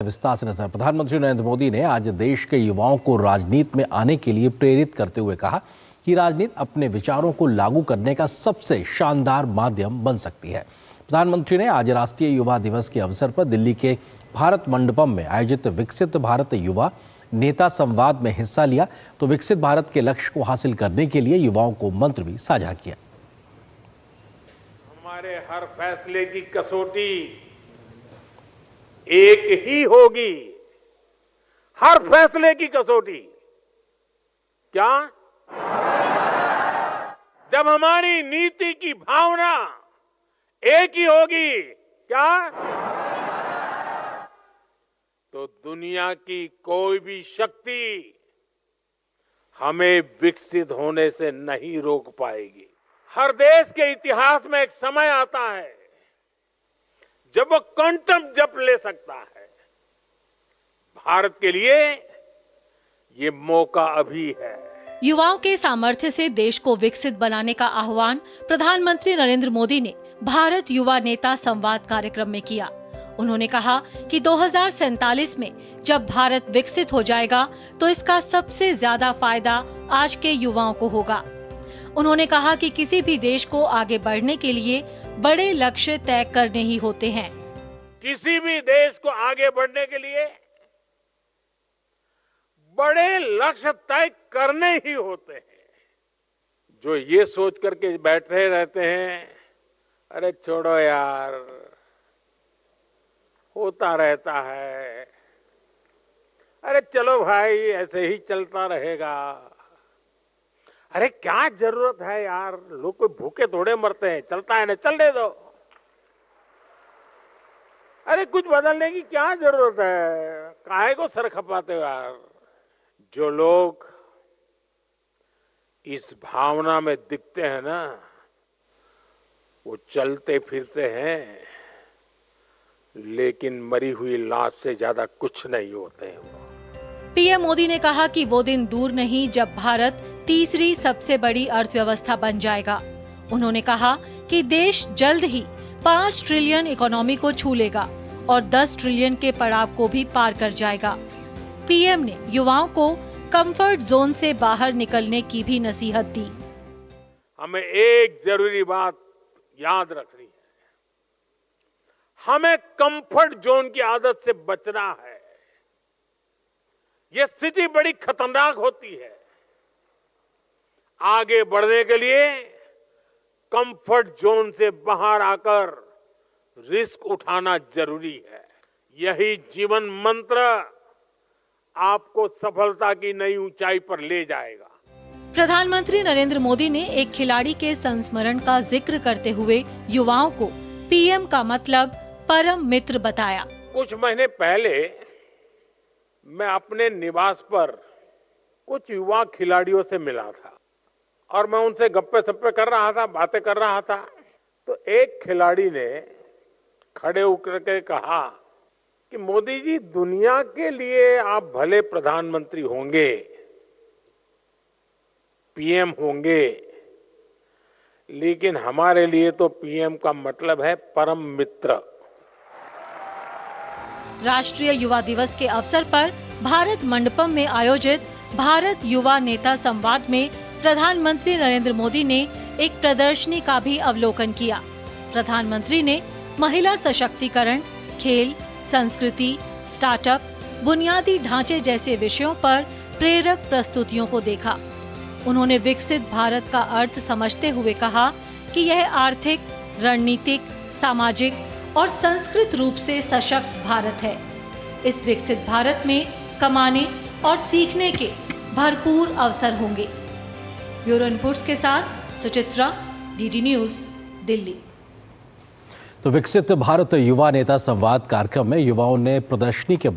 विस्तार से नजर। प्रधानमंत्री नरेंद्र मोदी ने आज देश के युवाओं को राजनीति में आने के लिए प्रेरित करते हुए कहा कि राजनीति अपने विचारों को लागू करने का सबसे शानदार माध्यम बन सकती है। प्रधानमंत्री ने आज राष्ट्रीय युवा दिवस के अवसर पर दिल्ली के भारत मंडपम में आयोजित विकसित भारत युवा नेता संवाद में हिस्सा लिया तो विकसित भारत के लक्ष्य को हासिल करने के लिए युवाओं को मंत्र भी साझा किया। हमारे हर फैसले की कसौटी एक ही होगी, हर फैसले की कसौटी। क्या? जब हमारी नीति की भावना एक ही होगी, क्या? तो दुनिया की कोई भी शक्ति हमें विकसित होने से नहीं रोक पाएगी। हर देश के इतिहास में एक समय आता है जब वो क्वांटम जंप ले सकता है। भारत के लिए ये मौका अभी है। युवाओं के सामर्थ्य से देश को विकसित बनाने का आह्वान प्रधानमंत्री नरेंद्र मोदी ने भारत युवा नेता संवाद कार्यक्रम में किया। उन्होंने कहा कि 2047 में जब भारत विकसित हो जाएगा तो इसका सबसे ज्यादा फायदा आज के युवाओं को होगा। उन्होंने कहा कि किसी भी देश को आगे बढ़ने के लिए बड़े लक्ष्य तय करने ही होते हैं। किसी भी देश को आगे बढ़ने के लिए बड़े लक्ष्य तय करने ही होते हैं। जो ये सोच करके बैठे रहते हैं, अरे छोड़ो यार, होता रहता है, अरे चलो भाई ऐसे ही चलता रहेगा, अरे क्या जरूरत है यार, लोग कोई भूखे थोड़े मरते हैं, चलता है ना, चलने दो, अरे कुछ बदलने की क्या जरूरत है, काहे को सर खपाते हो यार। जो लोग इस भावना में दिखते हैं ना, वो चलते फिरते हैं लेकिन मरी हुई लाश से ज्यादा कुछ नहीं होते हैं। पीएम मोदी ने कहा कि वो दिन दूर नहीं जब भारत तीसरी सबसे बड़ी अर्थव्यवस्था बन जाएगा। उन्होंने कहा कि देश जल्द ही 5 ट्रिलियन इकोनॉमी को छू लेगा और 10 ट्रिलियन के पड़ाव को भी पार कर जाएगा। पीएम ने युवाओं को कंफर्ट जोन से बाहर निकलने की भी नसीहत दी। हमें एक जरूरी बात याद रखनी है, हमें कंफर्ट जोन की आदत से बचना है। यह स्थिति बड़ी खतरनाक होती है। आगे बढ़ने के लिए कंफर्ट जोन से बाहर आकर रिस्क उठाना जरूरी है। यही जीवन मंत्र आपको सफलता की नई ऊंचाई पर ले जाएगा। प्रधानमंत्री नरेंद्र मोदी ने एक खिलाड़ी के संस्मरण का जिक्र करते हुए युवाओं को पीएम का मतलब परम मित्र बताया। कुछ महीने पहले मैं अपने निवास पर कुछ युवा खिलाड़ियों से मिला था और मैं उनसे गप्पे सप्पे कर रहा था, बातें कर रहा था, तो एक खिलाड़ी ने खड़े होकर के कहा कि मोदी जी, दुनिया के लिए आप भले प्रधानमंत्री होंगे, पीएम होंगे, लेकिन हमारे लिए तो पीएम का मतलब है परम मित्र। राष्ट्रीय युवा दिवस के अवसर पर भारत मंडपम में आयोजित भारत युवा नेता संवाद में प्रधानमंत्री नरेंद्र मोदी ने एक प्रदर्शनी का भी अवलोकन किया। प्रधानमंत्री ने महिला सशक्तिकरण, खेल, संस्कृति, स्टार्टअप, बुनियादी ढांचे जैसे विषयों पर प्रेरक प्रस्तुतियों को देखा। उन्होंने विकसित भारत का अर्थ समझते हुए कहा कि यह आर्थिक, रणनीतिक, सामाजिक और संस्कृत रूप से सशक्त भारत है। इस विकसित भारत में कमाने और सीखने के भरपूर अवसर होंगे। ब्यूरो इनपुट्स के साथ सुचित्रा, डीडी न्यूज, दिल्ली। तो विकसित भारत युवा नेता संवाद कार्यक्रम में युवाओं ने प्रदर्शनी के